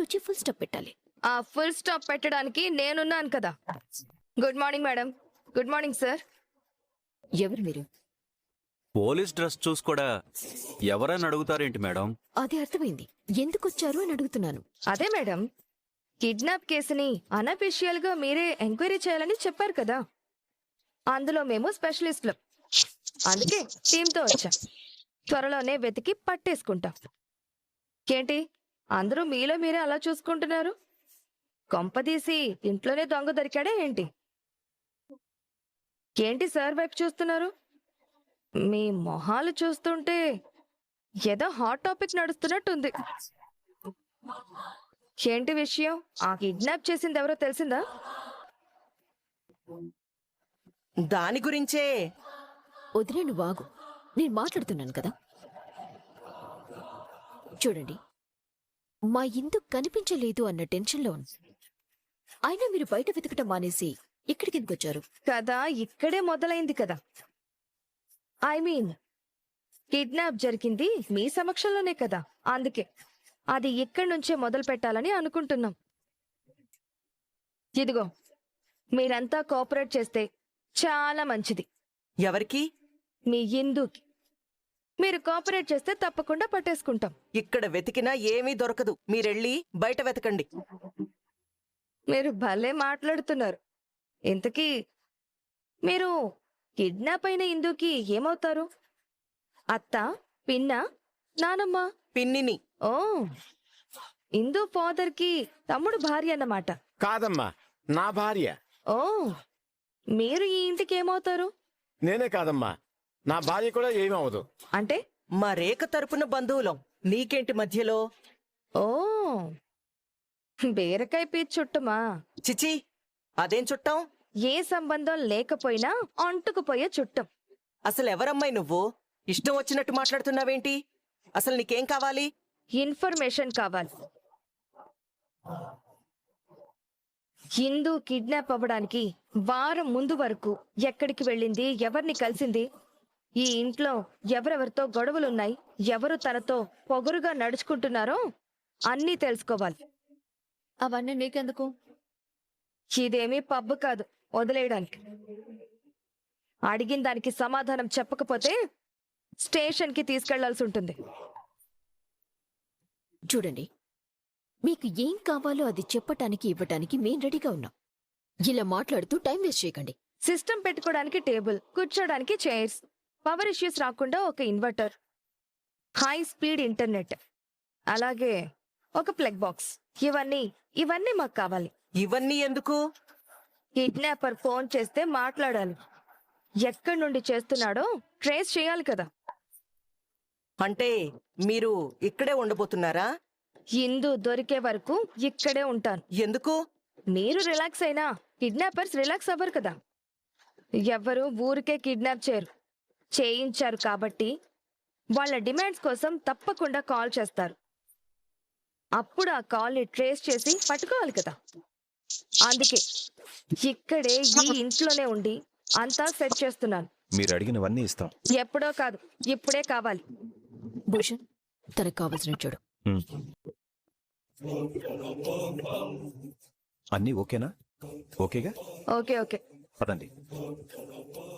వచ్చి full stop పెట్టాలి. ఆ ఫుల్ స్టాప్ పెట్టడానికి నేనున్నాను కదా. Good morning madam. Good morning sir. ఎవరు మీరు? పోలీస్ డ్రెస్ చూసి కూడా ఎవరని అడుగుతారేంటి మేడం? అది అర్థమైంది. ఎందుకు వచ్చారు అని అడుగుతున్నాను. అదే మేడం, కిడ్నాప్ కేసుని అనఫిషియల్ గా మీరే ఎంక్వైరీ చేయాలని చెప్పారు కదా. అందులో మేము స్పెషలిస్టులు, అందుకే టీంతో వచ్చాం. త్వరలోనే వెతికి పట్టేసుకుంటాం. ఏంటి అందరూ మీలో మీరే అలా చూసుకుంటున్నారు? కొంపదీసి ఇంట్లోనే దొంగ దొరికాడే ఏంటి? ఏంటి సార్ వైపు చూస్తున్నారు? మీ మొహాలు చూస్తుంటే ఏదో హాట్ టాపిక్ నడుస్తున్నట్టుంది. ఏంటి విషయం? ఆ కిడ్నాప్ చేసింది ఎవరో తెలిసిందా? దాని గురించే. వదిలే, నువ్వు ఆగు. నేను మాట్లాడుతున్నాను కదా. చూడండి, మా ఇందుకు కనిపించలేదు అన్న టెన్షన్లో ఉంది. అయినా మీరు బయట వెతకటం మానేసి ఇక్కడికి ఎందుకు వచ్చారు? కదా ఇక్కడే మొదలైంది కదా. ఐ మీన్ కిడ్నాప్ జరిగింది మీ సమక్షంలోనే కదా, అందుకే అది ఇక్కడి నుంచే మొదలు పెట్టాలని అనుకుంటున్నాం. ఇదిగో, మీరంతా కోఆపరేట్ చేస్తే చాలా మంచిది. ఎవరికి? మీ ఇందుకి. మీరు కోఆపరేట్ చేస్తే తప్పకుండా పట్టేసుకుంటాం. ఇక్కడ వెతికినా ఏమీ దొరకదు. మీరెళ్ళి బయట వెతకండి. మీరు భలే మాట్లాడుతున్నారు. ఇంతకీ మీరు కిడ్నాప్ అయిన ఇందుకి ఏమవుతారు? అత్త, పిన్న, నానమ్మ? పిన్నిని. ఓ, ఇందు ఫాదర్ కి తమ్ముడు భార్య అన్నమాట. కాదమ్మా, నా భార్య. ఓ, మీరు ఈ ఇంటికి ఏమవుతారు? నేనే కాదమ్మా, నా భార్య కూడా ఏమవదు. అంటే మా రేఖ తరపున బంధువులం. నీకేంటి మధ్యలో? ఓ, బీరకాయ పీచు చుట్టమా? చిచి, అదేం చుట్టాం? ఏ సంబంధం లేకపోయినా అంటుకుపోయే చుట్టం. అసలు ఎవరమ్మాయి నువ్వు? ఇష్టం వచ్చినట్టు మాట్లాడుతున్నావేంటి? అసలు నీకేం కావాలి? ఇన్ఫర్మేషన్ కావాలి. హిందూ కిడ్నాప్ అవ్వడానికి వారం ముందు వరకు ఎక్కడికి వెళ్ళింది, ఎవరిని కలిసింది, ఈ ఇంట్లో ఎవరెవరితో గొడవలున్నాయి, ఎవరు తనతో పొగరుగా నడుచుకుంటున్నారో అన్నీ తెలుసుకోవాలి. అవన్నీ నీకెందుకు? ఇదేమీ పబ్బు కాదు వదిలేయడానికి. అడిగిన దానికి సమాధానం చెప్పకపోతే స్టేషన్కి తీసుకెళ్లాల్సి ఉంటుంది. చూడండి, మీకు ఏం కావాలో అది చెప్పటానికి ఇవ్వటానికి మేం రెడీగా ఉన్నాం. ఇలా మాట్లాడుతూ టైం వేస్ట్ చేయకండి. సిస్టమ్ పెట్టుకోవడానికి టేబుల్, కూర్చోడానికి చైర్స్, పవర్ ఇష్యూస్ రాకుండా ఒక ఇన్వర్టర్, హై స్పీడ్ ఇంటర్నెట్, అలాగే ఒక ప్లగ్ బాక్స్. ఇవన్నీ మాకు కావాలి. ఇవన్నీ ఎందుకు? కిడ్నాపర్ ఫోన్ చేస్తే మాట్లాడాలి. ఎక్కడి నుండి చేస్తున్నాడో ట్రేస్ చేయాలి కదా. అంటే మీరు ఇక్కడే ఉండబోతున్నారా? హిందూ దొరికే వరకు ఇక్కడే ఉంటాను. ఎందుకు? మీరు రిలాక్స్ అయినా కిడ్నాపర్స్ రిలాక్స్ అవ్వరు కదా. ఎవరు ఊరికే కిడ్నాప్ చేయరు. చేయించారు కాబట్టి వాళ్ళ డిమాండ్స్ కోసం తప్పకుండా కాల్ చేస్తారు. అప్పుడు ఆ కాల్ని ట్రేస్ చేసి పట్టుకోవాలి కదా. అందుకే ఇక్కడే ఈ ఇంట్లోనే ఉండి అంతా సెట్ చేస్తున్నాను. మీరు అడిగినవన్నీ ఇస్తాం. ఎప్పుడో కాదు, ఇప్పుడే కావాలి. భూషణ్, తనకు కావాల్సిన చూడు. అన్నీ ఓకేనా? ఓకేగా? ఓకే ఓకే, పదండి.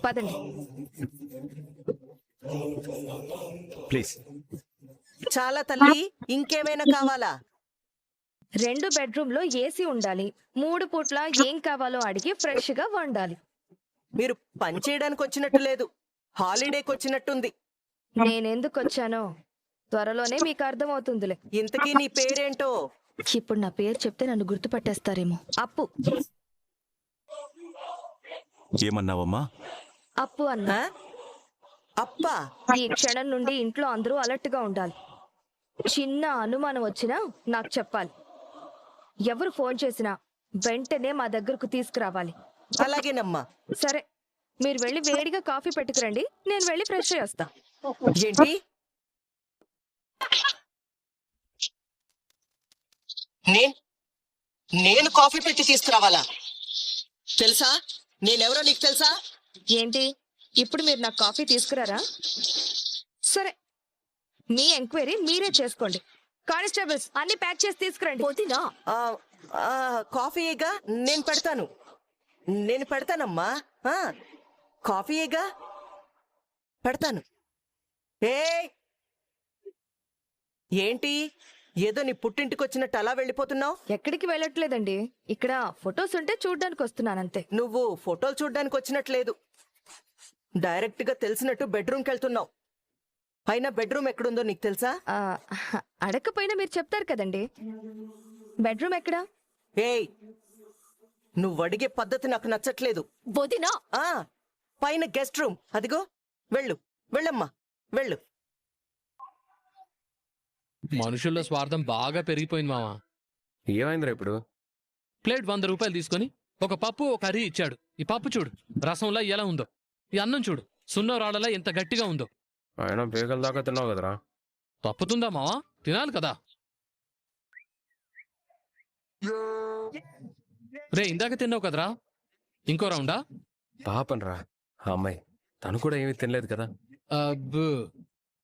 పదండి. ప్లీజ్. చాలా తల్లి, ఇంకేమైనా కావాలా? 2 బెడ్రూమ్ లో ఏసీ ఉండాలి. 3 పూట్ల ఏం కావాలో అడిగి ఫ్రెష్ గా వండాలి. మీరు పని చేయడానికి వచ్చినట్టు లేదు, హాలిడేకి వచ్చినట్టుంది. నేనెందుకు వచ్చానో త్వరలోనే మీకు అర్థమవుతుందిలే. ఇంతకీ నీ పేరేంటో? ఇప్పుడు నా పేరు చెప్తే నన్ను గుర్తుపట్టేస్తారేమో. అప్పు. ఏమన్నావమ్మా? అప్పు అన్నా. ఆ? అప్పా? ఈ క్షణం నుండి ఇంట్లో అందరూ అలర్ట్ గా ఉండాలి. చిన్న అనుమానం వచ్చినా నాకు చెప్పాలి. ఎవరు ఫోన్ చేసినా వెంటనే మా దగ్గరకు తీసుకురావాలి. అలాగేనమ్మా. సరే, మీరు వెళ్ళి వేడిగా కాఫీ పెట్టుకురండి, నేను వెళ్ళి ఫ్రెష్ అయ్యి వస్తా. ఏంటి? నేను కాఫీ పెట్టి తీసుకురావాలా? తెలుసా నేనెవరో నీకు తెలుసా? ఏంటి ఇప్పుడు మీరు నాకు కాఫీ తీసుకురారా? సరే, మీ ఎంక్వైరీ మీరే చేసుకోండి. కానిస్టేబుల్స్ అన్ని ప్యాక్ చేసి తీసుకురండి. వదినా ఆ, ఆ, కాఫీయేగా నేను పెడతానమ్మా. ఆ, కాఫీయేగా పెడతాను. ఏంటి ఏదో నీ పుట్టింటికి వచ్చినట్టు అలా వెళ్ళిపోతున్నావు? ఎక్కడికి వెళ్ళట్లేదండి, ఇక్కడ ఫొటోస్ ఉంటే చూడ్డానికి వస్తున్నాను అంతే. నువ్వు ఫోటోలు చూడ్డానికి వచ్చినట్లేదు, డైరెక్ట్ గా తెలిసినట్టు బెడ్రూమ్కి వెళ్తున్నావు. అయినా బెడ్రూమ్ ఎక్కడుందో నీకు తెలుసా? ఆ, అడగకపోయినా మీరు చెప్తారు కదండి. బెడ్రూమ్ ఎక్కడా? ఏయ్, నువ్వు అడిగే పద్ధతి నాకు నచ్చట్లేదు. వదినా ఆ, పైన గెస్ట్ రూమ్ అదిగో, వెళ్ళమ్మా వెళ్ళు. మనుషుల్లో స్వార్థం బాగా పెరిగిపోయింది మావా. ఏమైందిరా ఇప్పుడు? ప్లేట్ 100 రూపాయలు తీసుకొని ఒక పప్పు ఒక కర్రీ ఇచ్చాడు. ఈ పప్పు చూడు రసంలా ఎలా ఉందో, ఈ అన్నం చూడు సున్నో రాళ్ళలా ఎంత గట్టిగా ఉందో. ఆయన పేగల దాకా తిన్నావు కదరా. తప్పుతుందా మావా? తినాలి కదా. రే ఇందాక తిన్నావు కదరా, ఇంకో రౌండా? పాపం రా ఆ అమ్మాయి, తను కూడా ఏమీ తినలేదు కదా. అబ్బో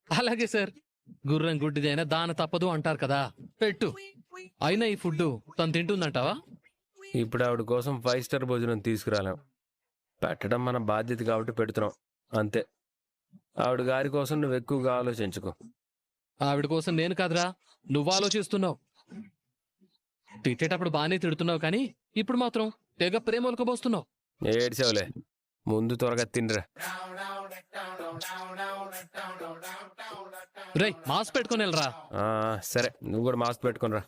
అలాగే సార్, గుర్రం గుడ్డిదైనా దాన తప్పదు అంటారు కదా. పెట్టు. అయినా ఈ ఫుడ్ తను తింటుందంటావా? ఇప్పుడు ఆవిడ కోసం 5 స్టార్ భోజనం తీసుకురాలేం. పెట్టడం మన బాధ్యత కాబట్టి పెడుతున్నాం అంతే. ఆవిడ గారి కోసం నువ్వు ఎక్కువగా ఆలోచించుకో. ఆవిడ కోసం నేను కాదురా, నువ్వు ఆలోచిస్తున్నావు. తిట్టేటప్పుడు బాగానే తిడుతున్నావు కానీ ఇప్పుడు మాత్రం తెగ ప్రేమలకబోస్తున్నావు. ఏడ్చావులే, ముందు త్వరగా తినరా. రేయ్ మాస్క్ పెట్టుకొని వెళ్ళరా. సరే, నువ్వు కూడా మాస్క్ పెట్టుకునిరా.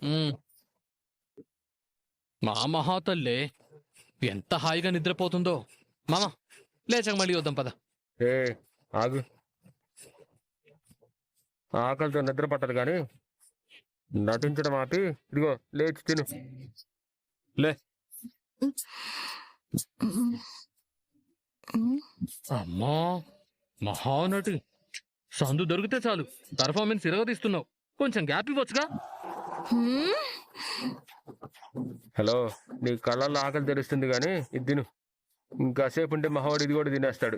మా మహాతల్లే ఎంత హాయిగా నిద్రపోతుందో. మామ లేచక మళ్ళీ వద్దాం పద. ఏ ఆగు, ఆకలితో నిద్ర పట్టదు కానీ నటించడం ఆపి ఇదిగో లేచి తిను. లే. అమ్మా మహానటి, సందు దొరికితే చాలు పర్ఫార్మెన్స్ ఇరగదీస్తున్నావు. కొంచెం గ్యాప్ ఇవ్వచ్చుగా. హలో, నీ కళ్ళల్లో ఆకలి తెలుస్తుంది కానీ ఇది తిను. ఇంకాసేపు ఉంటే మహావాడు ఇది కూడా తినేస్తాడు.